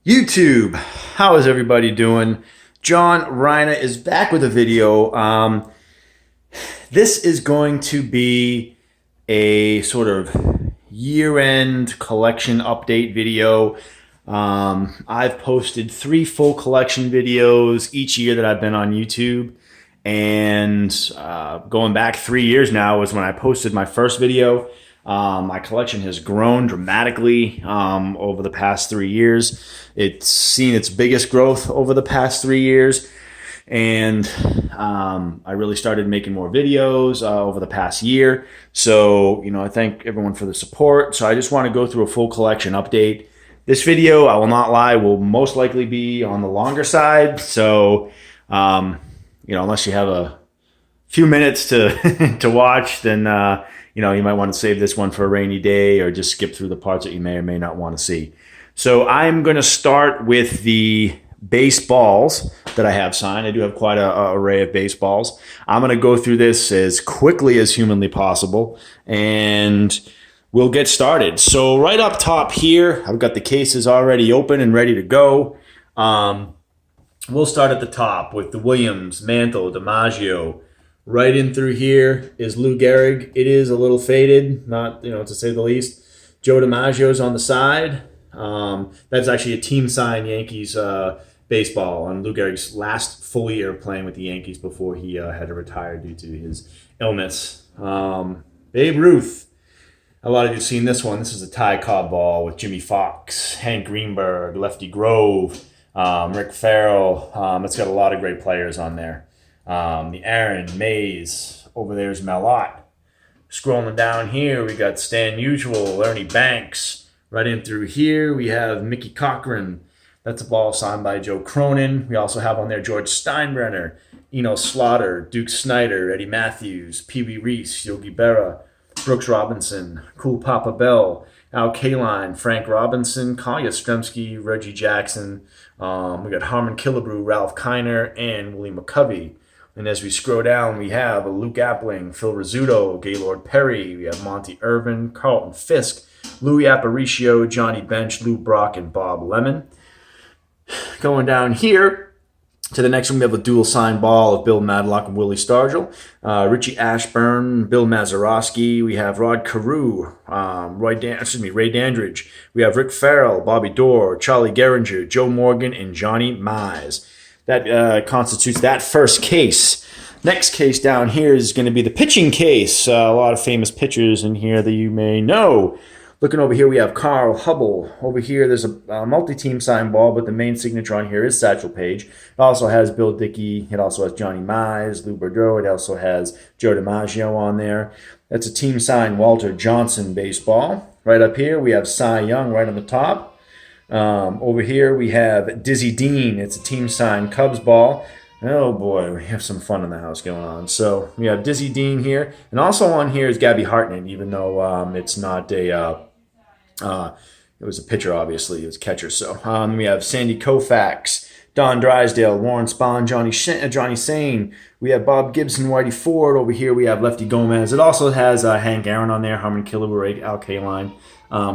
YouTube, how is everybody doing? John Reiner is back with a video. This is going to be a sort of year-end collection update video. I've posted 3 full collection videos each year that I've been on YouTube. And going back 3 years now was when I posted my first video. My collection has grown dramatically over the past 3 years. It's seen its biggest growth over the past 3 years. And I really started making more videos over the past year. So, I thank everyone for the support. So I just want to go through a full collection update. This video, I will not lie, will most likely be on the longer side. So, unless you have a few minutes to to watch, then you might want to save this one for a rainy day or just skip through the parts that you may or may not want to see. So I'm going to start with the baseballs that I have signed. I do have quite an array of baseballs. I'm going to go through this as quickly as humanly possible, and we'll get started. So right up top here, I've got the cases already open and ready to go. We'll start at the top with the Williams, Mantle, DiMaggio. Right in through here is Lou Gehrig. It is a little faded, not to say the least. Joe DiMaggio's on the side. That's actually a team signed Yankees baseball on Lou Gehrig's last full year playing with the Yankees before he had to retire due to his illness. Babe Ruth. A lot of you have seen this one. This is a Ty Cobb ball with Jimmy Foxx, Hank Greenberg, Lefty Grove, Rick Farrell. It's got a lot of great players on there. The Aaron, Mays, over there's Malott. Scrolling down here, we got Stan Musial, Ernie Banks. Right in through here, we have Mickey Cochran. That's a ball signed by Joe Cronin. We also have on there George Steinbrenner, Eno Slaughter, Duke Snider, Eddie Matthews, Pee Wee Reese, Yogi Berra, Brooks Robinson, Cool Papa Bell, Al Kaline, Frank Robinson, Kolya Stremski, Reggie Jackson. We got Harmon Killebrew, Ralph Kiner, and Willie McCovey. And as we scroll down, we have a Luke Appling, Phil Rizzuto, Gaylord Perry. We have Monty Irvin, Carlton Fisk, Louis Aparicio, Johnny Bench, Lou Brock, and Bob Lemon. Going down here to the next one, we have a dual signed ball of Bill Madlock and Willie Stargell. Richie Ashburn, Bill Mazeroski. We have Rod Carew, Ray Dandridge. We have Rick Farrell, Bobby Dorr, Charlie Gehringer, Joe Morgan, and Johnny Mize. That constitutes that first case. Next case down here is going to be the pitching case. A lot of famous pitchers in here that you may know. Looking over here, we have Carl Hubble. Over here, there's a multi-team signed ball, but the main signature on here is Satchel Paige. It also has Bill Dickey. It also has Johnny Mize, Lou Boudreau. It also has Joe DiMaggio on there. That's a team signed Walter Johnson baseball. Right up here, we have Cy Young right on the top. Over here, we have Dizzy Dean. It's a team signed Cubs ball. Oh boy, we have some fun in the house going on. So we have Dizzy Dean here. And also on here is Gabby Hartnett, even though it's not a... it was a pitcher, obviously. It was a catcher. So we have Sandy Koufax, Don Drysdale, Warren Spahn, Johnny Sane. We have Bob Gibson, Whitey Ford. Over here, we have Lefty Gomez. It also has Hank Aaron on there, Harmon Killebrew, Al Kaline.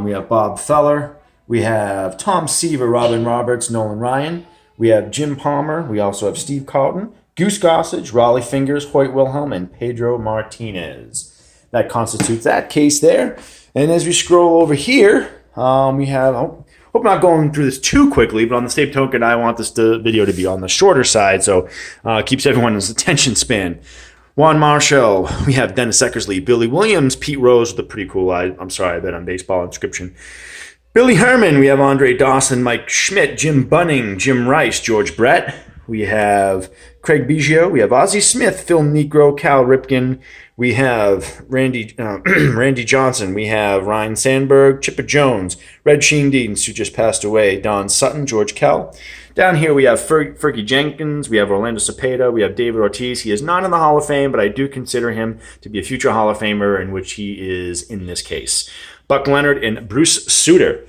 We have Bob Feller. We have Tom Seaver, Robin Roberts, Nolan Ryan. We have Jim Palmer. We also have Steve Carlton, Goose Gossage, Raleigh Fingers, Hoyt Wilhelm, and Pedro Martinez. That constitutes that case there. And as we scroll over here, we have, hope I'm not going through this too quickly, but on the same token, I want this video to be on the shorter side, so it keeps everyone's attention span. Juan Marshall, we have Dennis Eckersley, Billy Williams, Pete Rose with a pretty cool, I'm sorry, I bet on baseball inscription. Billy Herman, we have Andre Dawson, Mike Schmidt, Jim Bunning, Jim Rice, George Brett. We have Craig Biggio. We have Ozzie Smith, Phil Negro, Cal Ripken. We have Randy Johnson. We have Ryan Sandberg, Chipper Jones, Red Sheen Deans, who just passed away, Don Sutton, George Kell. Down here we have Fergie Jenkins. We have Orlando Cepeda. We have David Ortiz. He is not in the Hall of Fame, but I do consider him to be a future Hall of Famer, in which he is in this case. Buck Leonard and Bruce Sutter.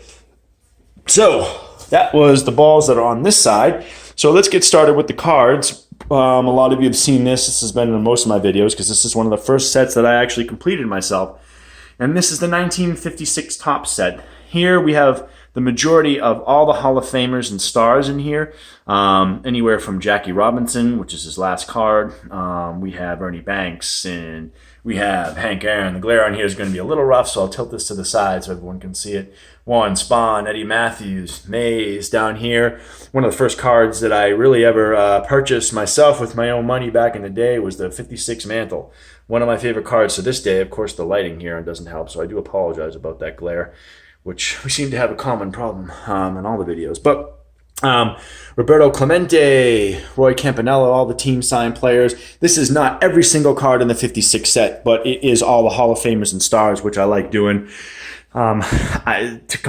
So that was the balls that are on this side. So let's get started with the cards. A lot of you have seen this. This has been in most of my videos because this is one of the first sets that I actually completed myself. And this is the 1956 Topps set. Here we have the majority of all the Hall of Famers and stars in here, anywhere from Jackie Robinson, which is his last card. We have Ernie Banks, and we have Hank Aaron. The glare on here is going to be a little rough, so I'll tilt this to the side so everyone can see it. Warren Spahn, Eddie Matthews, Mays down here. One of the first cards that I really ever purchased myself with my own money back in the day was the 56 Mantle. One of my favorite cards to this day. Of course, the lighting here doesn't help, so I do apologize about that glare, which we seem to have a common problem in all the videos. But Roberto Clemente, Roy Campanella, all the team signed players. This is not every single card in the 56 set, but it is all the Hall of Famers and stars, which I like doing. To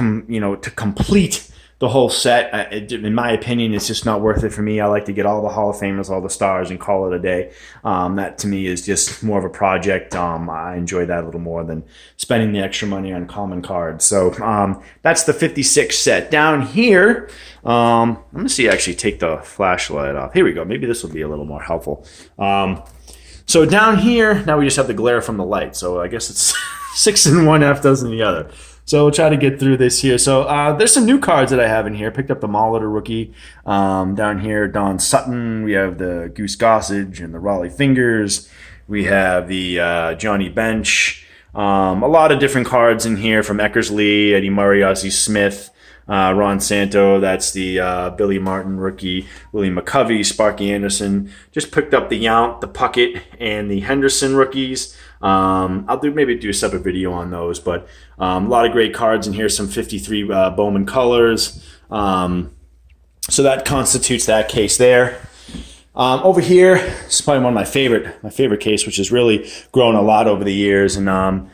complete the whole set, in my opinion, it's just not worth it for me. I like to get all the Hall of Famers, all the stars, and call it a day. That to me is just more of a project. I enjoy that a little more than spending the extra money on common cards. So that's the 56 set. Down here, I'm going to see actually take the flashlight off. Here we go. Maybe this will be a little more helpful. So down here, now we just have the glare from the light. So I guess it's 6 in one, half dozen in the other. So we'll try to get through this here. So there's some new cards that I have in here. Picked up the Molitor rookie. Down here, Don Sutton. We have the Goose Gossage and the Raleigh Fingers. We have the Johnny Bench. A lot of different cards in here from Eckersley, Eddie Murray, Ozzie Smith, Ron Santo. That's the Billy Martin rookie. Willie McCovey, Sparky Anderson. Just picked up the Yount, the Puckett, and the Henderson rookies. I'll maybe do a separate video on those, but a lot of great cards in here. Some 53 Bowman colors. So that constitutes that case there. Over here, it's probably one of my favorite case, which has really grown a lot over the years. And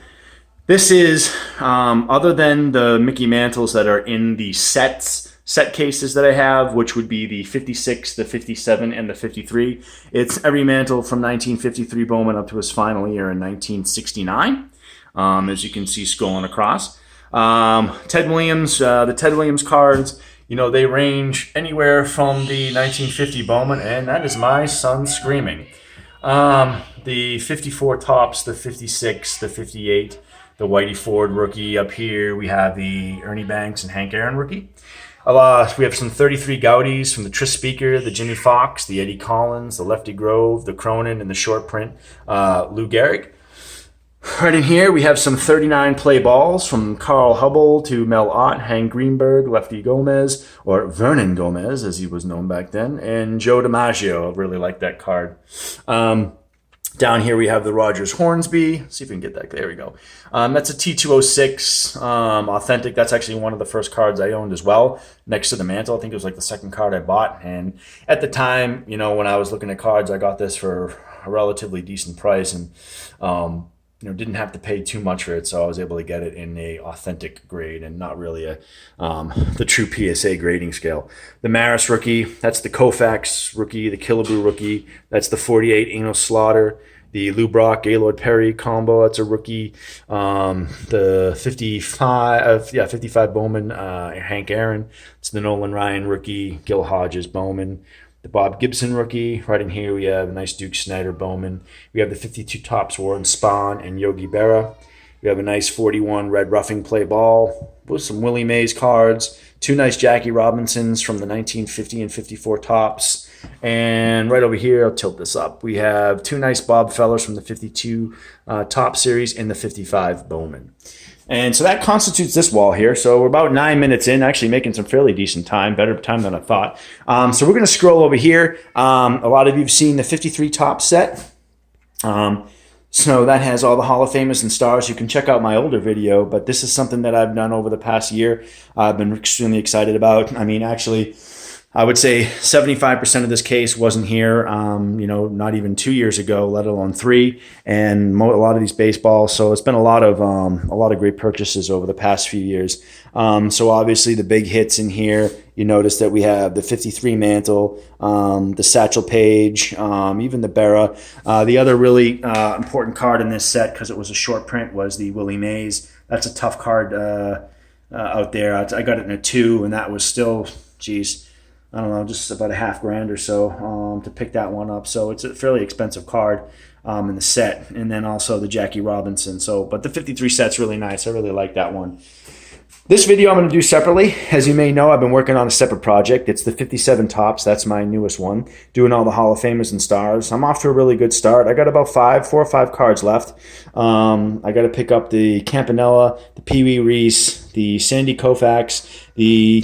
this is, other than the Mickey Mantles that are in the set cases that I have, which would be the 56, the 57, and the 53. It's every Mantle from 1953 Bowman up to his final year in 1969, as you can see scrolling across. Ted Williams, the Ted Williams cards, they range anywhere from the 1950 Bowman, and that is my son screaming. The 54 Topps, the 56, the 58, the Whitey Ford rookie. Up here we have the Ernie Banks and Hank Aaron rookie. We have some 33 Goudies from the Tris Speaker, the Jimmy Fox, the Eddie Collins, the Lefty Grove, the Cronin, and the short print Lou Gehrig. Right in here, we have some 39 play balls from Carl Hubble to Mel Ott, Hank Greenberg, Lefty Gomez, or Vernon Gomez, as he was known back then, and Joe DiMaggio. I really like that card. Down here we have the Rogers Hornsby. Let's see if we can get that. There we go. That's a T206 authentic. That's actually one of the first cards I owned as well, next to the Mantle. I think it was like the second card I bought. And at the time, when I was looking at cards, I got this for a relatively decent price, and didn't have to pay too much for it, so I was able to get it in a authentic grade and not really the true PSA grading scale. The Maris rookie, that's the Koufax rookie, the Killebrew rookie, that's the 48 Eno Slaughter, the Lou Brock, Gaylord Perry combo, that's a rookie. The 55 Bowman, Hank Aaron, it's the Nolan Ryan rookie, Gil Hodges Bowman. The Bob Gibson rookie. Right in here we have a nice Duke Snider Bowman. We have the 52 Topps Warren Spahn and Yogi Berra. We have a nice 41 Red Roughing play ball with some Willie Mays cards. Two nice Jackie Robinsons from the 1950 and 54 Topps. And right over here, I'll tilt this up. We have two nice Bob Fellers from the 52 Topps series and the 55 Bowman. And so that constitutes this wall here. So we're about 9 minutes in, actually making some fairly decent time, better time than I thought. So we're going to scroll over here. A lot of you have seen the 53 Topps set. So that has all the Hall of Famers and stars. You can check out my older video, but this is something that I've done over the past year. I've been extremely excited about. I mean, actually, I would say 75% of this case wasn't here, not even 2 years ago, let alone 3, and a lot of these baseballs. So it's been a lot of great purchases over the past few years. So obviously the big hits in here, you notice that we have the 53 Mantle, the Satchel Paige, even the Berra. The other really important card in this set, because it was a short print, was the Willie Mays. That's a tough card out there. I got it in a 2, and that was still, I don't know, just about $1,000 or so to pick that one up. So it's a fairly expensive card in the set. And then also the Jackie Robinson. But the 53 set's really nice. I really like that one. This video I'm going to do separately. As you may know, I've been working on a separate project. It's the 57 Topps. That's my newest one. Doing all the Hall of Famers and stars. I'm off to a really good start. I got about 4 or 5 cards left. I got to pick up the Campanella, the Pee Wee Reese, the Sandy Koufax, the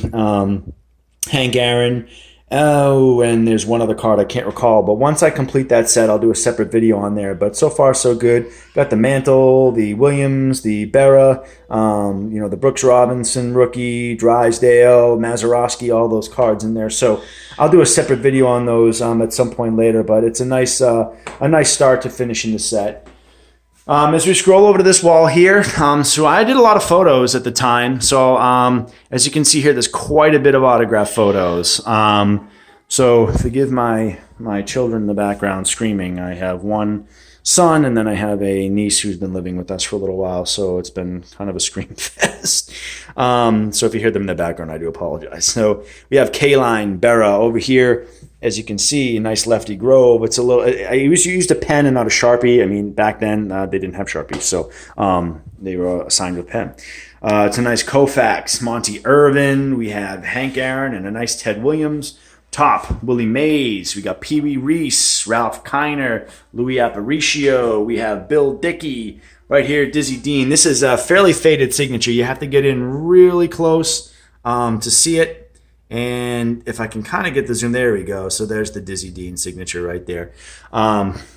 Hank Aaron. Oh, and there's one other card I can't recall. But once I complete that set, I'll do a separate video on there. But so far, so good. Got the Mantle, the Williams, the Berra, the Brooks Robinson rookie, Drysdale, Mazeroski, all those cards in there. So I'll do a separate video on those at some point later. But it's a nice start to finishing the set. As we scroll over to this wall here, so I did a lot of photos at the time. So as you can see here, there's quite a bit of autograph photos. So forgive my children in the background screaming. I have one son, and then I have a niece who's been living with us for a little while. So it's been kind of a scream fest. So if you hear them in the background, I do apologize. So we have K-Line, Berra over here. As you can see, nice lefty Grove. It's a little. I used a pen and not a Sharpie. I mean, back then they didn't have Sharpies, so they were assigned with pen. It's a nice Koufax, Monty Irvin. We have Hank Aaron and a nice Ted Williams. Top, Willie Mays. We got Pee Wee Reese, Ralph Kiner, Louis Aparicio. We have Bill Dickey. Right here, Dizzy Dean. This is a fairly faded signature. You have to get in really close to see it. And if I can kind of get the zoom, there we go. So there's the Dizzy Dean signature right there.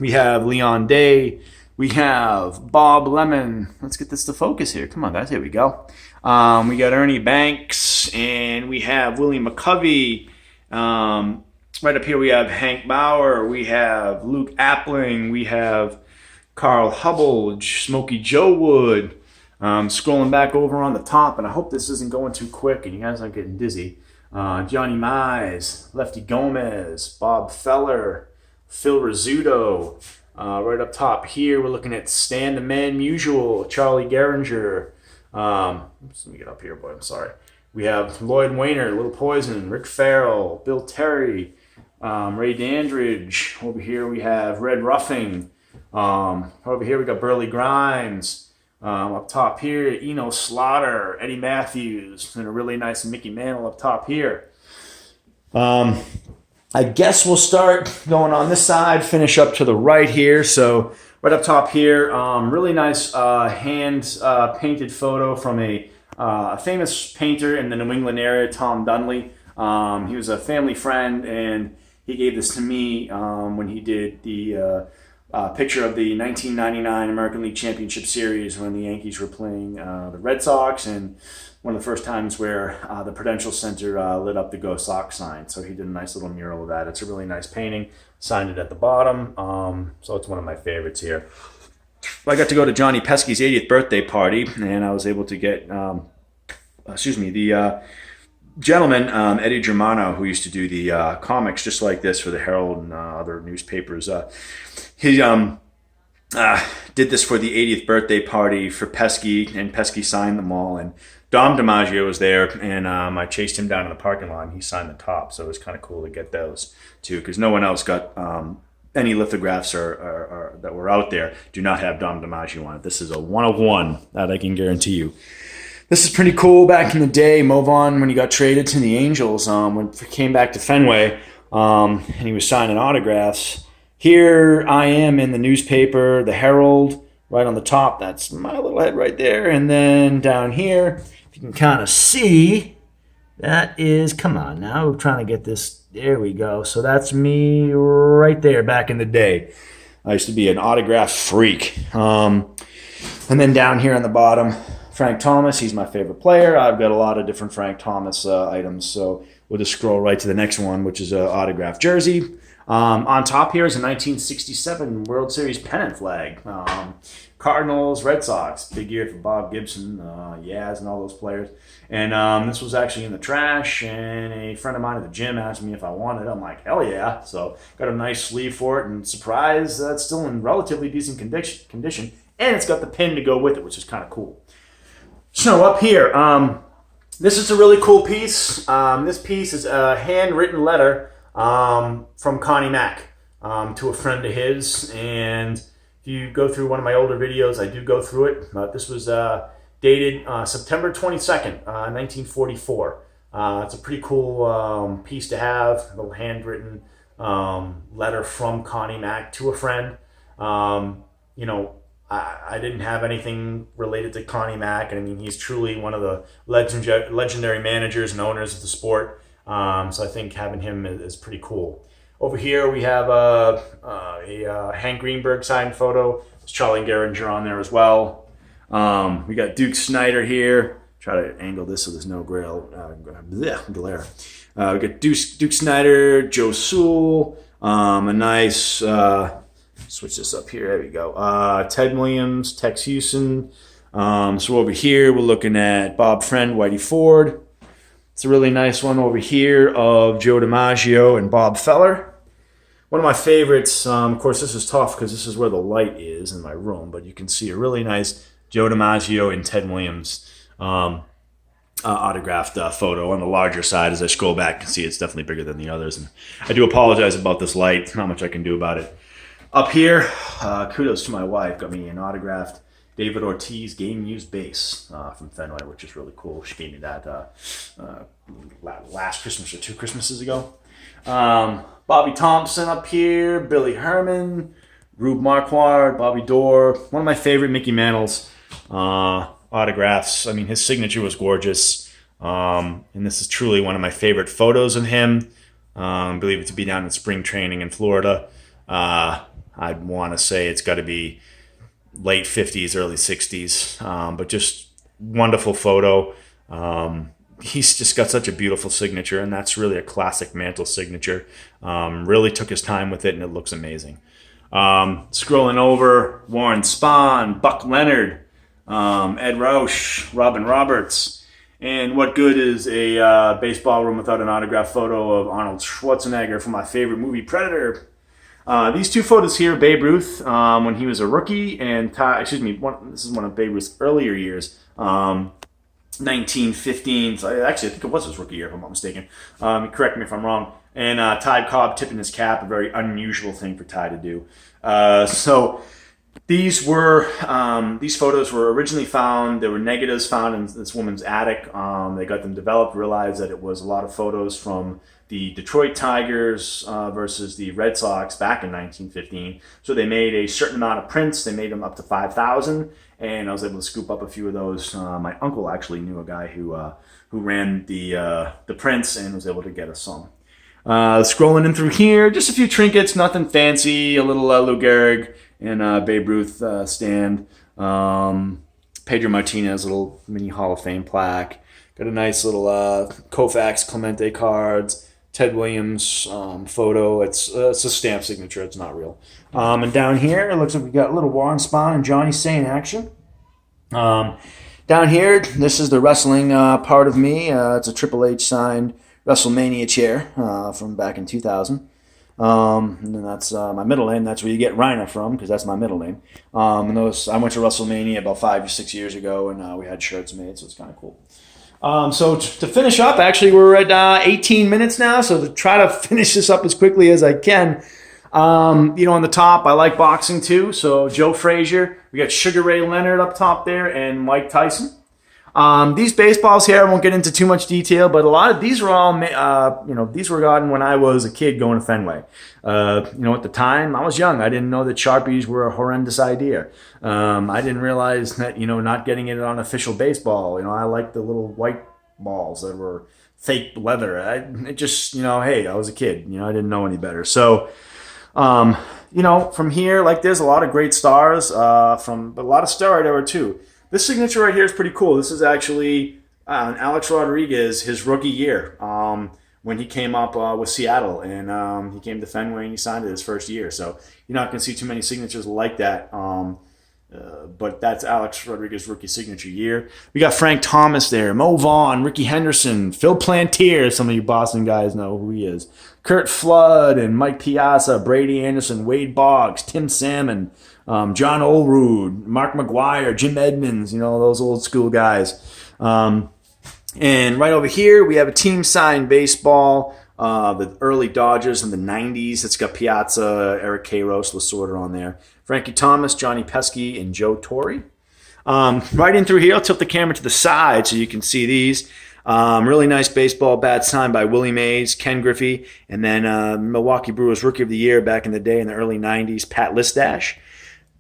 We have Leon Day. We have Bob Lemon. Let's get this to focus here. Come on, guys. Here we go. We got Ernie Banks. And we have Willie McCovey. Right up here we have Hank Bauer. We have Luke Appling. We have Carl Hubbell, Smokey Joe Wood. Scrolling back over on the top. And I hope this isn't going too quick and you guys aren't getting dizzy. Johnny Mize, Lefty Gomez, Bob Feller, Phil Rizzuto. Right up top here, we're looking at Stan the Man Musial, Charlie Gehringer. Let me get up here, boy. I'm sorry. We have Lloyd Wainer, Little Poison, Rick Farrell, Bill Terry, Ray Dandridge. Over here we have Red Ruffing. Over here we got Burley Grimes. Up top here, Eno Slaughter, Eddie Matthews, and a really nice Mickey Mantle up top here. I guess we'll start going on this side, finish up to the right here. So right up top here, really nice hand painted photo from a famous painter in the New England area, Tom Dunley. He was a family friend, and he gave this to me when he did the picture of the 1999 American League Championship Series when the Yankees were playing the Red Sox, and one of the first times where the Prudential Center lit up the Go Sox sign. So he did a nice little mural of that. It's a really nice painting. Signed it at the bottom. So it's one of my favorites here. I got to go to Johnny Pesky's 80th birthday party, and I was able to get, the gentleman, Eddie Germano, who used to do the comics just like this for the Herald and other newspapers. He did this for the 80th birthday party for Pesky, and Pesky signed them all. And Dom DiMaggio was there, and I chased him down in the parking lot, and he signed the top. So it was kind of cool to get those too, because no one else got any lithographs or that were out there do not have Dom DiMaggio on it. This is a one of one, that I can guarantee you. This is pretty cool. Back in the day, Mo Vaughn, when he got traded to the Angels, when he came back to Fenway, and he was signing autographs. Here I am in the newspaper, the Herald, right on the top. That's my little head right there. And then down here, if you can kind of see, that is, come on now, we're trying to get this, there we go. So that's me right there back in the day. I used to be an autograph freak. And then down here on the bottom, Frank Thomas, he's my favorite player. I've got a lot of different Frank Thomas items, so we'll just scroll right to the next one, which is an autographed jersey. On top here is a 1967 World Series pennant flag. Cardinals, Red Sox, big year for Bob Gibson, Yaz, and all those players. And this was actually in the trash, and a friend of mine at the gym asked me if I wanted it. I'm like, hell yeah. So got a nice sleeve for it, and surprised that it's still in relatively decent condition, and it's got the pin to go with it, which is kind of cool. So up here, this is a really cool piece. This piece is a handwritten letter from Connie Mack to a friend of his, and if you go through one of my older videos, I do go through it. But this was dated September 22nd, 1944. It's a pretty cool piece to have, a little handwritten letter from Connie Mack to a friend. You know, I didn't have anything related to Connie Mack, and I mean, he's truly one of the legendary managers and owners of the sport. So I think having him is pretty cool. Over here we have a Hank Greenberg signed photo. There's Charlie Gehringer on there as well. We got Duke Snider here. Try to angle this so there's no glare. We got Duke Snider, Joe Sewell, a nice, switch this up here, there we go. Ted Williams, Tex Houston. So over here, we're looking at Bob Friend, Whitey Ford. It's a really nice one over here of Joe DiMaggio and Bob Feller. One of my favorites, of course this is tough because this is where the light is in my room, but you can see a really nice Joe DiMaggio and Ted Williams autographed photo on the larger side. As I scroll back, you can see it's definitely bigger than the others. And I do apologize about this light. Not much I can do about it. Up here, kudos to my wife. Got me an autographed David Ortiz game-used bass from Fenway, which is really cool. She gave me that last Christmas or 2 Christmases ago. Bobby Thompson up here, Billy Herman, Rube Marquardt, Bobby Dorr. One of my favorite Mickey Mantle's autographs. I mean, his signature was gorgeous. And this is truly one of my favorite photos of him. I believe it to be down in spring training in Florida. I'd want to say it's got to be late 50s, early 60s. But just wonderful photo. He's just got such a beautiful signature, and that's really a classic Mantle signature. Really took his time with it, and it looks amazing. Scrolling over, Warren Spahn, Buck Leonard, Ed Roush, Robin Roberts. And what good is a baseball room without an autographed photo of Arnold Schwarzenegger from my favorite movie, Predator? These 2 photos here, Babe Ruth when he was a rookie, and this is one of Babe Ruth's earlier years, 1915. So actually, I think it was his rookie year, if I'm not mistaken. Correct me if I'm wrong. And Ty Cobb tipping his cap, a very unusual thing for Ty to do. So these photos were originally found. There were negatives found in this woman's attic. They got them developed, realized that it was a lot of photos from the Detroit Tigers versus the Red Sox back in 1915. So they made a certain amount of prints. They made them up to 5,000, and I was able to scoop up a few of those. My uncle actually knew a guy who ran the prints and was able to get us some. Scrolling in through here, just a few trinkets, nothing fancy. A little Lou Gehrig and Babe Ruth stand. Pedro Martinez, little mini Hall of Fame plaque. Got a nice little Koufax Clemente cards. Ted Williams photo. It's a stamp signature. It's not real. And down here, it looks like we got little Warren Spahn and Johnny Say in action. Down here, this is the wrestling part of me. It's a Triple H signed WrestleMania chair from back in 2000. And then that's my middle name. That's where you get Reiner from, because that's my middle name. And I went to WrestleMania about 5 or 6 years ago, and we had shirts made, so it's kind of cool. So to finish up, actually, we're at 18 minutes now, so to try to finish this up as quickly as I can, on the top, I like boxing too, so Joe Frazier, we got Sugar Ray Leonard up top there, and Mike Tyson. These baseballs here, I won't get into too much detail, but a lot of these were all, these were gotten when I was a kid going to Fenway. At the time, I was young. I didn't know that Sharpies were a horrendous idea. I didn't realize that, not getting it on official baseball. I liked the little white balls that were fake leather. Hey, I was a kid. I didn't know any better. So, from here, there's a lot of great stars, but a lot of steroid era too. This signature right here is pretty cool. This is actually Alex Rodriguez, his rookie year, when he came up with Seattle, and he came to Fenway and he signed it his first year. So you're not going to see too many signatures like that, but that's Alex Rodriguez's rookie signature year. We got Frank Thomas there, Mo Vaughn, Ricky Henderson, Phil Plantier, some of you Boston guys know who he is, Kurt Flood and Mike Piazza, Brady Anderson, Wade Boggs, Tim Salmon, John Olerud, Mark McGuire, Jim Edmonds, those old school guys. And right over here, we have a team signed baseball, the early Dodgers in the 90s. It's got Piazza, Eric Kairos, Lasorda on there. Frankie Thomas, Johnny Pesky, and Joe Torre. Right in through here, I'll tilt the camera to the side so you can see these. Really nice baseball bat signed by Willie Mays, Ken Griffey, and then Milwaukee Brewers Rookie of the Year back in the day in the early 90s, Pat Listash.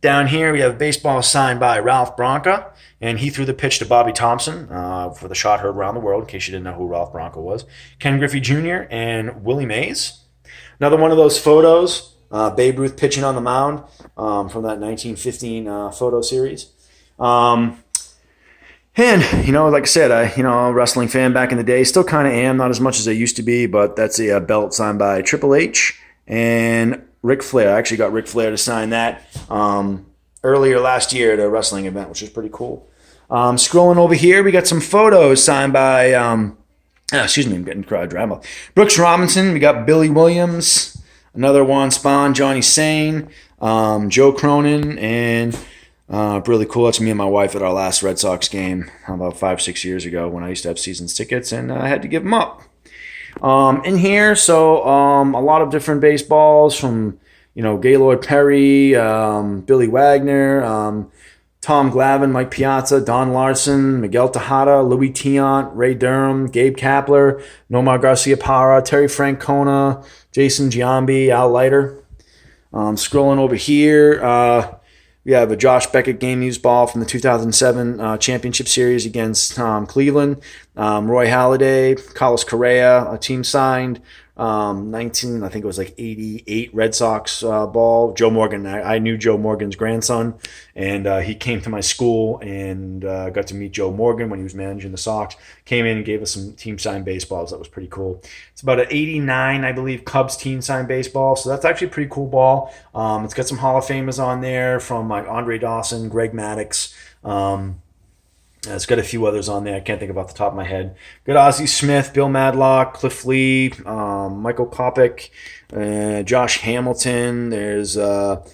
Down here, we have baseball signed by Ralph Branca, and he threw the pitch to Bobby Thompson for the shot heard around the world, in case you didn't know who Ralph Branca was. Ken Griffey Jr. and Willie Mays. Another one of those photos, Babe Ruth pitching on the mound from that 1915 photo series. And, like I said, a wrestling fan back in the day. Still kind of am, not as much as I used to be, but that's a belt signed by Triple H and Ric Flair. I actually got Ric Flair to sign that earlier last year at a wrestling event, which is pretty cool. Scrolling over here, we got some photos signed by, I'm getting drama. Brooks Robinson. We got Billy Williams, another Juan Spahn, Johnny Sane, Joe Cronin, and really cool. That's me and my wife at our last Red Sox game about 5-6 years ago when I used to have season tickets, and I had to give them up. In here, so a lot of different baseballs from, Gaylord Perry, Billy Wagner, Tom Glavine, Mike Piazza, Don Larson, Miguel Tejada, Louis Tiant, Ray Durham, Gabe Kapler, Nomar Garciaparra, Terry Francona, Jason Giambi, Al Leiter. Scrolling over here, we have a Josh Beckett game-used ball from the 2007 championship series against Cleveland. Roy Halladay, Carlos Correa, a team signed. 19, I think it was like 88 Red Sox ball. Joe Morgan, I knew Joe Morgan's grandson, and he came to my school and got to meet Joe Morgan when he was managing the Sox. Came in and gave us some team signed baseballs. That was pretty cool. It's about an 89, I believe, Cubs team signed baseball. So that's actually a pretty cool ball. It's got some Hall of Famers on there from like Andre Dawson, Greg Maddux. It's got a few others on there. I can't think of off the top of my head. Got Ozzie Smith, Bill Madlock, Cliff Lee, Michael Kopech, Josh Hamilton. There's, Bill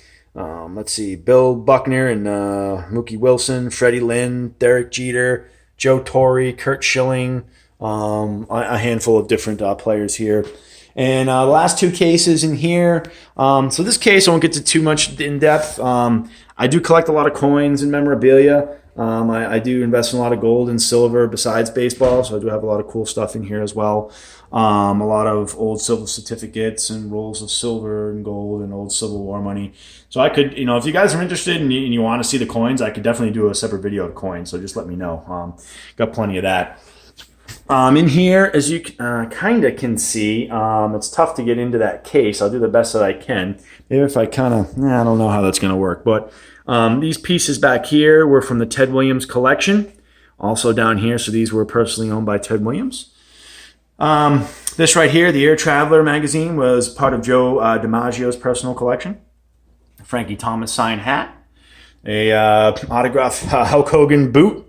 Buckner and Mookie Wilson, Freddie Lynn, Derek Jeter, Joe Torre, Kurt Schilling, a handful of different players here. And the last two cases in here. So this case, I won't get to too much in depth. I do collect a lot of coins and memorabilia. I do invest in a lot of gold and silver besides baseball, so I do have a lot of cool stuff in here as well. A lot of old silver certificates and rolls of silver and gold and old Civil War money. So I could, if you guys are interested and you want to see the coins, I could definitely do a separate video of coins, so just let me know. Got plenty of that. In here, as you kind of can see, it's tough to get into that case. I'll do the best that I can. Maybe if I I don't know how that's going to work, but these pieces back here were from the Ted Williams collection. Also down here, so these were personally owned by Ted Williams. This right here, the Air Traveler magazine, was part of Joe DiMaggio's personal collection. Frankie Thomas signed hat. A autographed Hulk Hogan boot.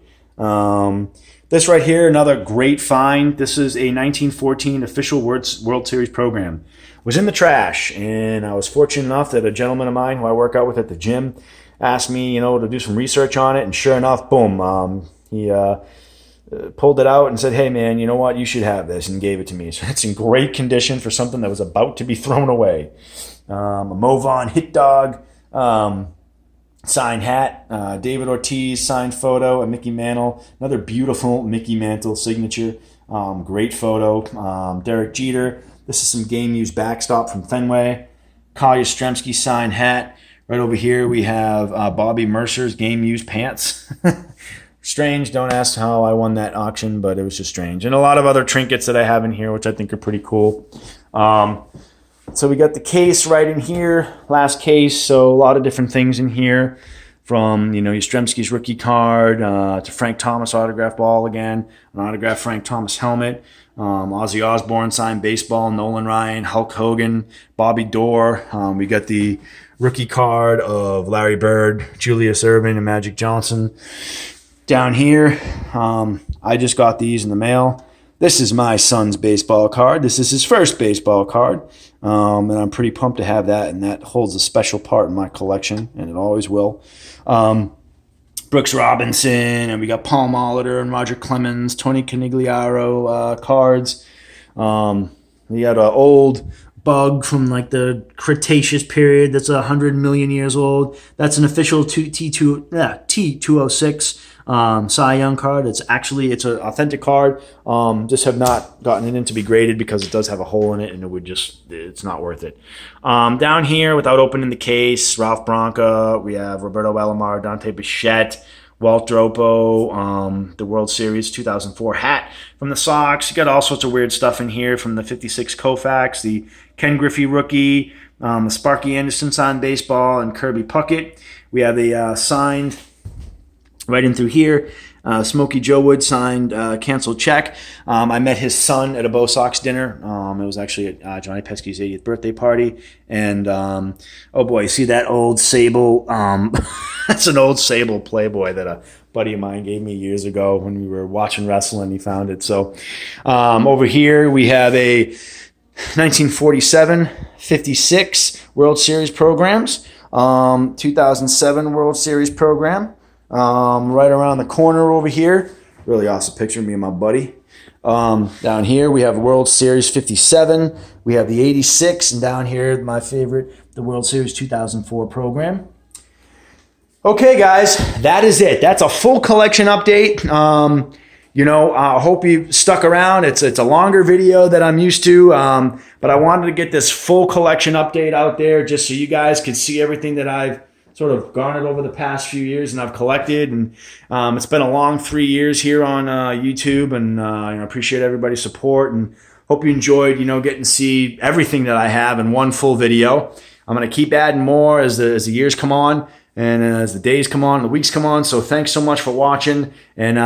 This right here, another great find. This is a 1914 official World Series program. Was in the trash, and I was fortunate enough that a gentleman of mine who I work out with at the gym asked me, to do some research on it, and sure enough, boom, he pulled it out and said, "Hey, man, you know what? You should have this," and gave it to me. So it's in great condition for something that was about to be thrown away. A Movon Hit Dog signed hat, David Ortiz signed photo, a Mickey Mantle, another beautiful Mickey Mantle signature, great photo. Derek Jeter. This is some game-used backstop from Fenway. Kyle Yastrzemski signed hat. Right over here we have Bobby Mercer's game-used pants. Strange, don't ask how I won that auction, but it was just strange. And a lot of other trinkets that I have in here, which I think are pretty cool. So we got the case right in here, last case, so a lot of different things in here. From, Yastrzemski's rookie card to Frank Thomas autograph ball again, an autographed Frank Thomas helmet, Ozzy Osbourne signed baseball, Nolan Ryan, Hulk Hogan, Bobby Dorr. We got the rookie card of Larry Bird, Julius Erving, and Magic Johnson. Down here, I just got these in the mail. This is my son's baseball card. This is his first baseball card, and I'm pretty pumped to have that, and that holds a special part in my collection, and it always will. Brooks Robinson, and we got Paul Molitor and Roger Clemens, Tony Canigliaro cards. We got an old bug from like the Cretaceous period that's 100 million years old. That's an official T206 Cy Young card. It's an authentic card. Just have not gotten it in to be graded because it does have a hole in it, and it's not worth it. Down here, without opening the case, Ralph Branca, we have Roberto Alomar, Dante Bichette, Walt Dropo, the World Series 2004 hat from the Sox. You got all sorts of weird stuff in here from the 56 Koufax, the Ken Griffey rookie, the Sparky Anderson signed baseball, and Kirby Puckett. We have a signed right in through here. Smokey Joe Wood signed canceled check. I met his son at a Bo Sox dinner. It was actually at Johnny Pesky's 80th birthday party. And, oh boy, you see that old Sable? That's an old Sable Playboy that a buddy of mine gave me years ago when we were watching wrestling. He found it. So over here we have a 1947, 56 World Series programs, 2007 World Series program. Right around the corner over here, really awesome picture of me and my buddy. Down here we have World Series 57, we have the 86, and down here my favorite, the World Series 2004 program. Okay guys, that is it. That's a full collection update. I hope you stuck around. It's a longer video than I'm used to, but I wanted to get this full collection update out there just so you guys could see everything that I've sort of garnered over the past few years and I've collected. And it's been a long 3 years here on YouTube, and I appreciate everybody's support and hope you enjoyed, getting to see everything that I have in one full video. I'm going to keep adding more as the years come on and as the days come on, the weeks come on. So thanks so much for watching. And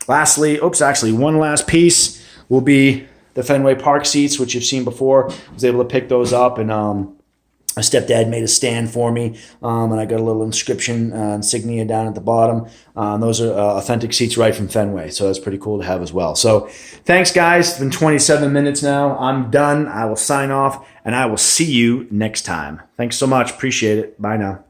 lastly, one last piece will be the Fenway Park seats, which you've seen before. I was able to pick those up, and my stepdad made a stand for me, and I got a little insignia down at the bottom. Those are authentic seats right from Fenway, so that's pretty cool to have as well. So thanks, guys. It's been 27 minutes now. I'm done. I will sign off, and I will see you next time. Thanks so much. Appreciate it. Bye now.